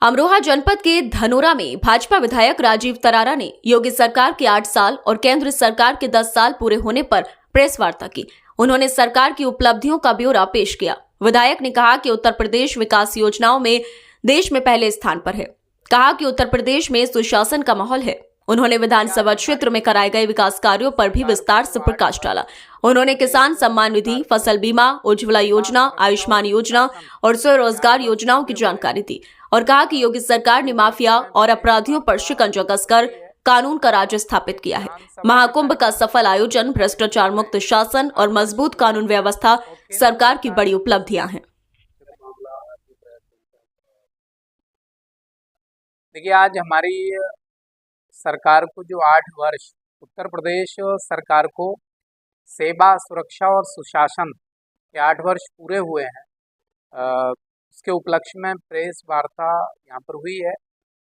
अमरोहा जनपद के धनोरा में भाजपा विधायक राजीव तरारा ने योगी सरकार के 8 साल और केंद्र सरकार के 10 साल पूरे होने पर प्रेस वार्ता की। उन्होंने सरकार की उपलब्धियों का ब्यौरा पेश किया। विधायक ने कहा कि उत्तर प्रदेश विकास योजनाओं में देश में पहले स्थान पर है। कहा कि उत्तर प्रदेश में सुशासन का माहौल है। उन्होंने विधानसभा क्षेत्र में कराए गए विकास कार्यों पर भी विस्तार से प्रकाश डाला। उन्होंने किसान सम्मान निधि, फसल बीमा, उज्ज्वला योजना, आयुष्मान योजना और स्वरोजगार योजनाओं की जानकारी दी और कहा कि योगी सरकार ने माफिया और अपराधियों पर शिकंजा कसकर कानून का राज स्थापित किया है। महाकुंभ का सफल आयोजन, भ्रष्टाचार मुक्त शासन और मजबूत कानून व्यवस्था सरकार की बड़ी उपलब्धियां हैं। देखिए, आज हमारी सरकार को जो 8 वर्ष उत्तर प्रदेश सरकार को सेवा, सुरक्षा और सुशासन के 8 वर्ष पूरे हुए हैं। उसके उपलक्ष्य में प्रेस वार्ता यहाँ पर हुई है।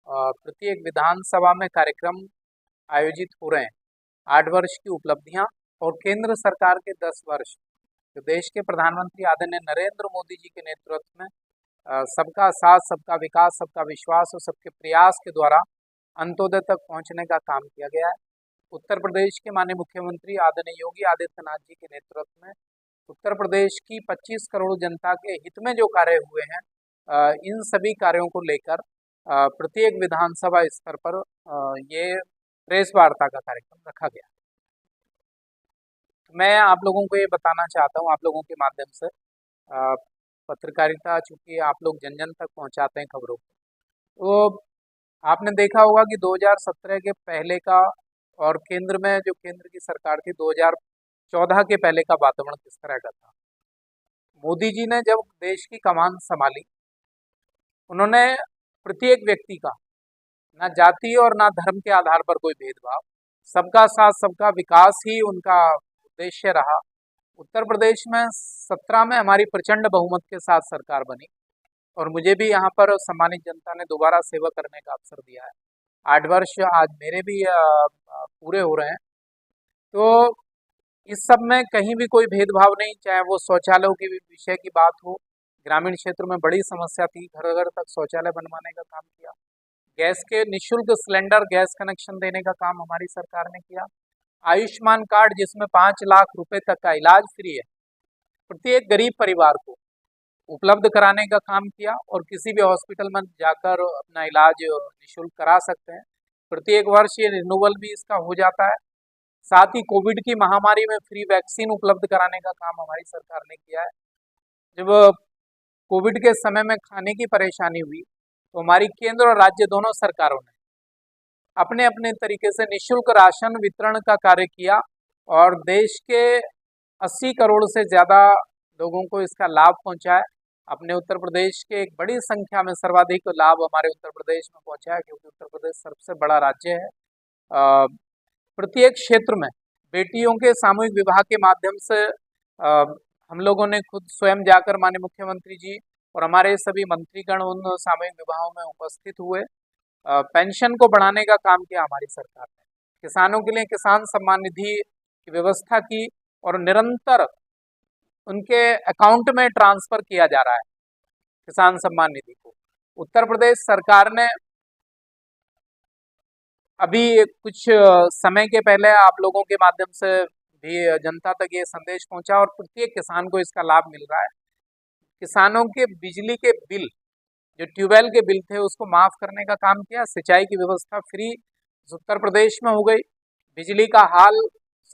प्रत्येक विधानसभा में कार्यक्रम आयोजित हो रहे हैं। 8 वर्ष की उपलब्धियाँ और केंद्र सरकार के 10 वर्ष, जो देश के प्रधानमंत्री आदरणीय नरेंद्र मोदी जी के नेतृत्व में सबका साथ, सबका विकास, सबका विश्वास और सबके प्रयास के द्वारा अंत्योदय तक पहुंचने का काम किया गया है। उत्तर प्रदेश के माननीय मुख्यमंत्री आदरणीय योगी आदित्यनाथ जी के नेतृत्व में उत्तर प्रदेश की 25 करोड़ जनता के हित में जो कार्य हुए हैं, इन सभी कार्यों को लेकर प्रत्येक विधानसभा स्तर पर ये प्रेस वार्ता का कार्यक्रम रखा गया। तो मैं आप लोगों को ये बताना चाहता हूँ, आप लोगों के माध्यम से, पत्रकारिता चूँकि आप लोग जन जन तक पहुँचाते हैं खबरों को, तो आपने देखा होगा कि 2017 के पहले का और केंद्र में जो केंद्र की सरकार थी 2014 के पहले का वातावरण किस तरह का था। मोदी जी ने जब देश की कमान संभाली, उन्होंने प्रत्येक व्यक्ति का ना जाति और ना धर्म के आधार पर कोई भेदभाव, सबका साथ सबका विकास ही उनका उद्देश्य रहा। उत्तर प्रदेश में 17 में हमारी प्रचंड बहुमत के साथ सरकार बनी और मुझे भी यहाँ पर सम्मानित जनता ने दोबारा सेवा करने का अवसर दिया है। 8 वर्ष आज मेरे भी पूरे हो रहे हैं। तो इस सब में कहीं भी कोई भेदभाव नहीं, चाहे वो शौचालयों की विषय की बात हो। ग्रामीण क्षेत्र में बड़ी समस्या थी, घर घर तक शौचालय बनवाने का काम किया। गैस के निःशुल्क सिलेंडर, गैस कनेक्शन देने का काम हमारी सरकार ने किया। आयुष्मान कार्ड, जिसमें 5 लाख रुपए तक का इलाज फ्री है, प्रत्येक गरीब परिवार को उपलब्ध कराने का काम किया और किसी भी हॉस्पिटल में जाकर अपना इलाज निःशुल्क करा सकते हैं। प्रत्येक वर्ष ये रिन्यूअल भी इसका हो जाता है। साथ ही कोविड की महामारी में फ्री वैक्सीन उपलब्ध कराने का काम हमारी सरकार ने किया है। जब कोविड के समय में खाने की परेशानी हुई तो हमारी केंद्र और राज्य दोनों सरकारों ने अपने अपने तरीके से निःशुल्क राशन वितरण का कार्य किया और देश के 80 करोड़ से ज़्यादा लोगों को इसका लाभ पहुंचा है। अपने उत्तर प्रदेश के एक बड़ी संख्या में सर्वाधिक लाभ हमारे उत्तर प्रदेश में पहुंचा है, क्योंकि उत्तर प्रदेश सबसे बड़ा राज्य है। प्रत्येक क्षेत्र में बेटियों के सामूहिक विवाह के माध्यम से हम लोगों ने खुद स्वयं जाकर माननीय मुख्यमंत्री जी और हमारे सभी मंत्रीगण उन सामूहिक विवाहों में उपस्थित हुए। पेंशन को बढ़ाने का काम किया हमारी सरकार ने। किसानों के लिए किसान सम्मान निधि की व्यवस्था की और निरंतर उनके अकाउंट में ट्रांसफर किया जा रहा है किसान सम्मान निधि को। उत्तर प्रदेश सरकार ने अभी कुछ समय के पहले आप लोगों के माध्यम से भी जनता तक ये संदेश पहुंचा और प्रत्येक किसान को इसका लाभ मिल रहा है। किसानों के बिजली के बिल, जो ट्यूबवेल के बिल थे, उसको माफ़ करने का काम किया। सिंचाई की व्यवस्था फ्री उत्तर प्रदेश में हो गई। बिजली का हाल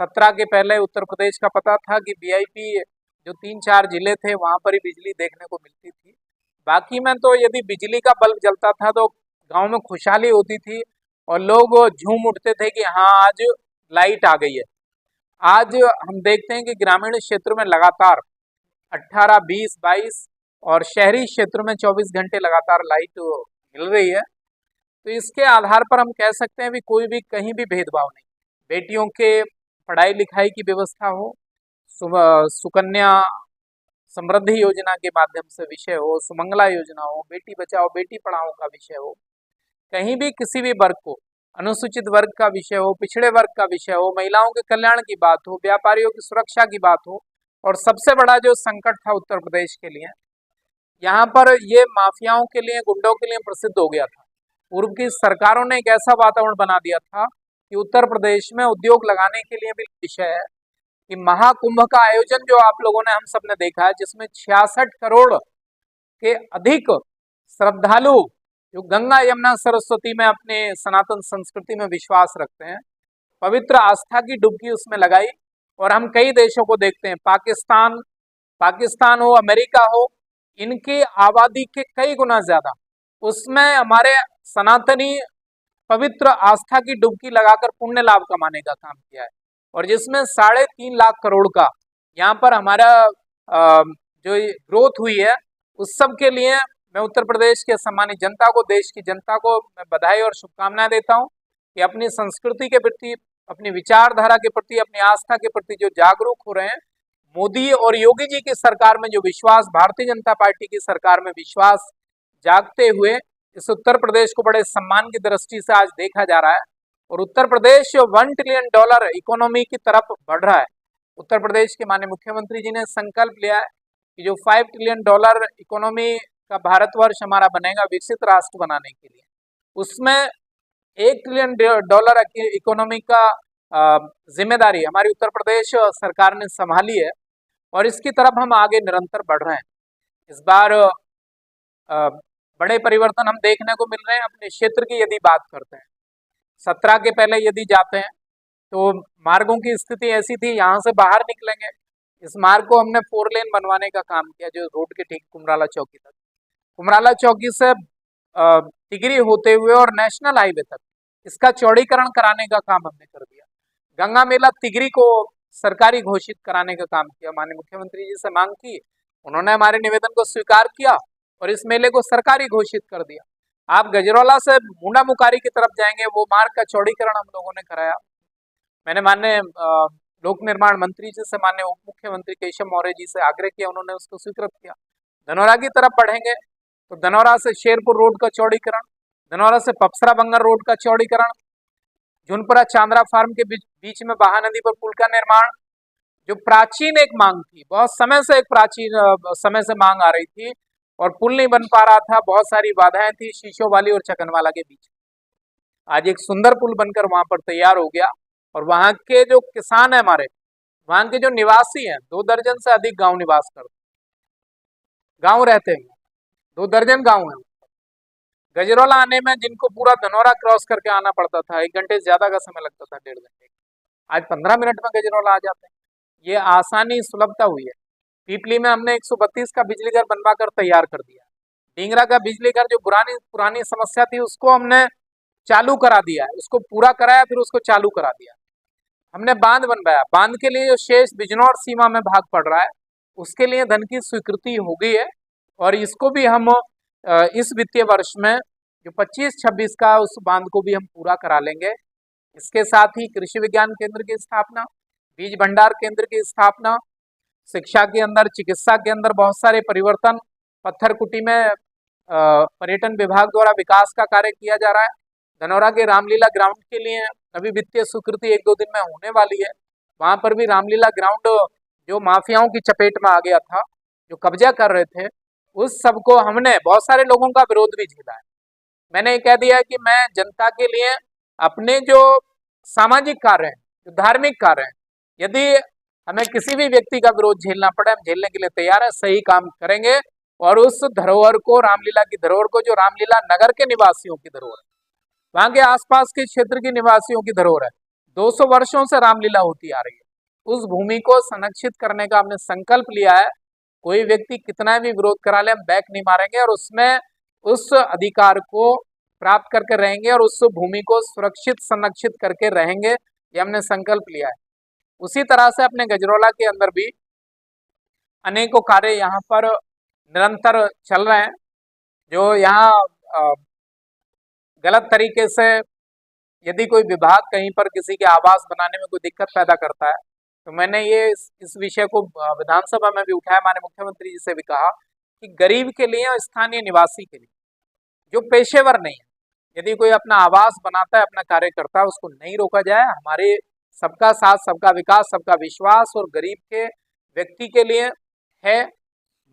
17 के पहले उत्तर प्रदेश का पता था कि वीआईपी जो 3-4 जिले थे वहाँ पर ही बिजली देखने को मिलती थी। बाकी में तो यदि बिजली का बल्ब जलता था तो गांव में खुशहाली होती थी और लोग झूम उठते थे कि हाँ, आज लाइट आ गई है। आज हम देखते हैं कि ग्रामीण क्षेत्र में लगातार 18, 20, 22 और शहरी क्षेत्र में 24 घंटे लगातार लाइट मिल रही है। तो इसके आधार पर हम कह सकते हैं कि कोई भी कहीं भी भेदभाव नहीं। बेटियों के पढ़ाई लिखाई की व्यवस्था हो, सुकन्या समृद्धि योजना के माध्यम से विषय हो, सुमंगला योजना हो, बेटी बचाओ बेटी पढ़ाओ का विषय हो, कहीं भी किसी भी वर्ग को, अनुसूचित वर्ग का विषय हो, पिछड़े वर्ग का विषय हो, महिलाओं के कल्याण की बात हो, व्यापारियों की सुरक्षा की बात हो, और सबसे बड़ा जो संकट था उत्तर प्रदेश के लिए यहाँ पर ये माफियाओं के लिए, गुंडों के लिए प्रसिद्ध हो गया था। पूर्व की सरकारों ने एक ऐसा वातावरण बना दिया था कि उत्तर प्रदेश में उद्योग लगाने के लिए भी विषय है कि महाकुंभ का आयोजन जो आप लोगों ने, हम सब ने देखा है, जिसमें 66 करोड़ के अधिक श्रद्धालु जो गंगा यमुना सरस्वती में अपने सनातन संस्कृति में विश्वास रखते हैं, पवित्र आस्था की डुबकी उसमें लगाई। और हम कई देशों को देखते हैं, पाकिस्तान हो, अमेरिका हो, इनकी आबादी के कई गुना ज्यादा उसमें हमारे सनातनी पवित्र आस्था की डुबकी लगाकर पुण्य लाभ कमाने का काम किया है। और जिसमें 3.5 लाख करोड़ का यहाँ पर हमारा जो ग्रोथ हुई है, उस सब के लिए मैं उत्तर प्रदेश के सम्मानित जनता को, देश की जनता को मैं बधाई और शुभकामनाएं देता हूँ कि अपनी संस्कृति के प्रति, अपनी विचारधारा के प्रति, अपनी आस्था के प्रति जो जागरूक हो रहे हैं, मोदी और योगी जी की सरकार में जो विश्वास, भारतीय जनता पार्टी की सरकार में विश्वास जागते हुए इस उत्तर प्रदेश को बड़े सम्मान की दृष्टि से आज देखा जा रहा है। और उत्तर प्रदेश $1 ट्रिलियन इकोनॉमी की तरफ बढ़ रहा है। उत्तर प्रदेश के माननीय मुख्यमंत्री जी ने संकल्प लिया है कि जो $5 ट्रिलियन इकोनॉमी का भारतवर्ष हमारा बनेगा, विकसित राष्ट्र बनाने के लिए, उसमें $1 ट्रिलियन इकोनॉमी का जिम्मेदारी हमारी उत्तर प्रदेश सरकार ने संभाली है। और इसकी तरफ हम आगे निरंतर बढ़ रहे हैं। इस बार बड़े परिवर्तन हम देखने को मिल रहे हैं। अपने क्षेत्र की यदि बात करते हैं, 17 के पहले यदि जाते हैं तो मार्गों की स्थिति ऐसी थी, यहाँ से बाहर निकलेंगे, इस मार्ग को हमने 4 लेन बनवाने का काम किया, जो रोड के ठीक कुमराला चौकी तक, कुमराला चौकी से तिगरी होते हुए और नेशनल हाईवे तक इसका चौड़ीकरण कराने का काम हमने कर दिया। गंगा मेला तिगरी को सरकारी घोषित कराने का काम किया। माननीय मुख्यमंत्री जी से मांग की, उन्होंने हमारे निवेदन को स्वीकार किया और इस मेले को सरकारी घोषित कर दिया। आप गजरौला से मुंडा मुकारी की तरफ जाएंगे, वो मार्ग का चौड़ीकरण हम लोगों ने कराया। मैंने माननीय लोक निर्माण मंत्री जी से, माननीय उप मुख्यमंत्री केशव मौर्य जी से आग्रह किया, उन्होंने उसको स्वीकृत किया। धनौरा की तरफ बढ़ेंगे तो धनौरा से शेरपुर रोड का चौड़ीकरण, धनौरा से पपसरा बंगर रोड का चौड़ीकरण, झुनपुरा चांद्रा फार्म के बीच में बहा नदी पर पुल का निर्माण, जो प्राचीन एक मांग थी, बहुत समय से एक प्राचीन समय से मांग आ रही थी और पुल नहीं बन पा रहा था, बहुत सारी बाधाएं थी शीशो वाली और चकनवाला के बीच। आज एक सुंदर पुल बनकर वहां पर तैयार हो गया और वहां के जो किसान है हमारे, वहां के जो निवासी हैं, 2 दर्जन से अधिक गांव निवास करते, गांव रहते हैं, 2 दर्जन गांव हैं। गजरौला आने में जिनको पूरा धनौरा क्रॉस करके आना पड़ता था, 1 घंटे से ज्यादा का समय लगता था, 1.5 घंटे, आज 15 मिनट में गजरौला आ जाते हैं। ये आसानी, सुलभता हुई है। पीपली में हमने 132 का बिजली घर बनवा कर तैयार कर दिया। ढींगरा का बिजली घर जो पुरानी समस्या थी, उसको हमने चालू करा दिया है, उसको पूरा कराया, फिर उसको चालू करा दिया। हमने बांध बनवाया, बांध के लिए जो शेष बिजनौर सीमा में भाग पड़ रहा है, उसके लिए धन की स्वीकृति हो गई है और इसको भी हम इस वित्तीय वर्ष में जो 25-26 का, उस बांध को भी हम पूरा करा लेंगे। इसके साथ ही कृषि विज्ञान केंद्र की स्थापना, बीज भंडार केंद्र की स्थापना, शिक्षा के अंदर, चिकित्सा के अंदर बहुत सारे परिवर्तन, पत्थरकुटी में पर्यटन विभाग द्वारा विकास का कार्य किया जा रहा है। धनौरा के रामलीला ग्राउंड के लिए अभी वित्तीय स्वीकृति 1-2 दिन में होने वाली है। वहां पर भी रामलीला ग्राउंड जो माफियाओं की चपेट में आ गया था, जो कब्जा कर रहे थे, उस सब को हमने, बहुत सारे लोगों का विरोध भी झेला है। मैंने कह दिया है कि मैं जनता के लिए अपने जो सामाजिक कार्य हैं, जो धार्मिक कार्य हैं, यदि हमें किसी भी व्यक्ति का विरोध झेलना पड़े, हम झेलने के लिए तैयार है, सही काम करेंगे। और उस धरोहर को, रामलीला की धरोहर को, जो रामलीला नगर के निवासियों की धरोहर है, वहां के आसपास के क्षेत्र के निवासियों की धरोहर है, 200 वर्षों से रामलीला होती आ रही है, उस भूमि को संरक्षित करने का हमने संकल्प लिया है। कोई व्यक्ति कितना भी विरोध करा ले, हम बैक नहीं मारेंगे और उसमें उस अधिकार को प्राप्त करके रहेंगे और उस भूमि को सुरक्षित, संरक्षित करके रहेंगे, ये हमने संकल्प लिया है। उसी तरह से अपने गजरौला के अंदर भी अनेकों कार्य यहाँ पर निरंतर चल रहे हैं। जो यहाँ गलत तरीके से यदि कोई विभाग कहीं पर किसी के आवास बनाने में कोई दिक्कत पैदा करता है, तो मैंने ये इस विषय को विधानसभा में भी उठाया, माननीय मुख्यमंत्री जी से भी कहा कि गरीब के लिए और स्थानीय निवासी के लिए, जो पेशेवर नहीं है, यदि कोई अपना आवास बनाता है, अपना कार्य करता है, उसको नहीं रोका जाए। हमारे सबका साथ, सबका विकास, सबका विश्वास और गरीब के व्यक्ति के लिए है।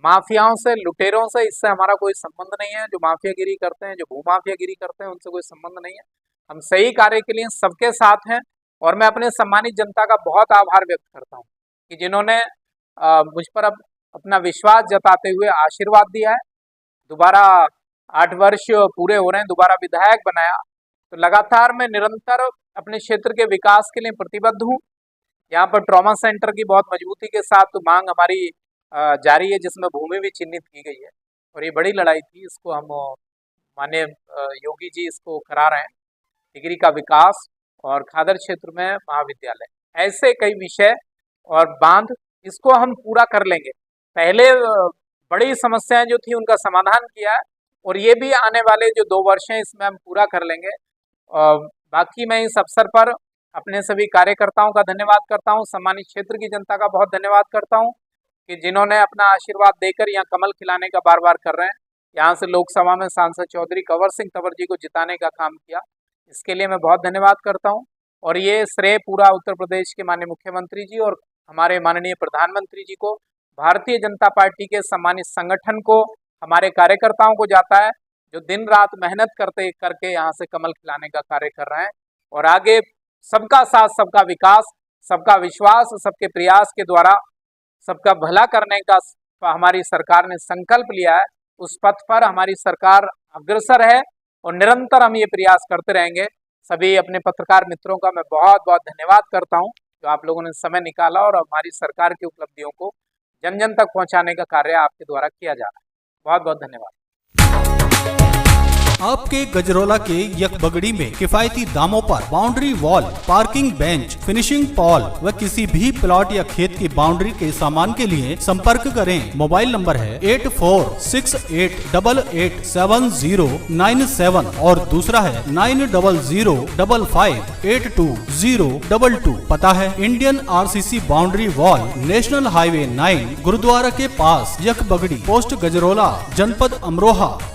माफियाओं से, लुटेरों से, इससे हमारा कोई संबंध नहीं है। जो माफियागिरी करते हैं, जो भूमाफियागिरी करते हैं, उनसे कोई संबंध नहीं है। हम सही कार्य के लिए सबके साथ हैं और मैं अपने सम्मानित जनता का बहुत आभार व्यक्त करता हूँ कि जिन्होंने मुझ पर अपना विश्वास जताते हुए आशीर्वाद दिया है। दोबारा 8 वर्ष पूरे हो रहे हैं, दोबारा विधायक बनाया, तो लगातार मैं निरंतर अपने क्षेत्र के विकास के लिए प्रतिबद्ध हूँ। यहाँ पर ट्रॉमा सेंटर की बहुत मजबूती के साथ मांग हमारी जारी है, जिसमें भूमि भी चिन्हित की गई है और ये बड़ी लड़ाई थी। इसको हम माननीय योगी जी इसको करा रहे हैं, डिग्री का विकास और खादर क्षेत्र में महाविद्यालय, ऐसे कई विषय और बांध, इसको हम पूरा कर लेंगे। पहले बड़ी समस्याएं जो थी उनका समाधान किया है और ये भी आने वाले जो 2 वर्ष हैं इसमें हम पूरा कर लेंगे। बाकी मैं इस अवसर पर अपने सभी कार्यकर्ताओं का धन्यवाद करता हूं, सम्मानित क्षेत्र की जनता का बहुत धन्यवाद करता हूं कि जिन्होंने अपना आशीर्वाद देकर यहाँ कमल खिलाने का बार बार कर रहे हैं। यहाँ से लोकसभा में सांसद चौधरी कंवर सिंह तंवर जी को जिताने का काम किया, इसके लिए मैं बहुत धन्यवाद करता हूँ। और ये श्रेय पूरा उत्तर प्रदेश के माननीय मुख्यमंत्री जी और हमारे माननीय प्रधानमंत्री जी को, भारतीय जनता पार्टी के सम्मानित संगठन को, हमारे कार्यकर्ताओं को जाता है जो दिन रात मेहनत करके यहाँ से कमल खिलाने का कार्य कर रहे हैं। और आगे सबका साथ, सबका विकास, सबका विश्वास, सबके प्रयास के द्वारा सबका भला करने का हमारी सरकार ने संकल्प लिया है। उस पथ पर हमारी सरकार अग्रसर है और निरंतर हम ये प्रयास करते रहेंगे। सभी अपने पत्रकार मित्रों का मैं बहुत बहुत धन्यवाद करता हूँ जो आप लोगों ने समय निकाला और हमारी सरकार की उपलब्धियों को जन जन तक पहुँचाने का कार्य आपके द्वारा किया जा रहा है। बहुत बहुत धन्यवाद। आपके गजरोला के यकबगड़ी में किफायती दामों पर boundary wall, parking bench, finishing Paul व किसी भी प्लॉट या खेत की बाउंड्री के सामान के लिए संपर्क करें। मोबाइल नंबर है 8468887097 और दूसरा है 9005582022। पता है Indian RCC boundary wall, national highway 9, gurdwara के पास, यकबगड़ी, पोस्ट गजरोला, जनपद अमरोहा।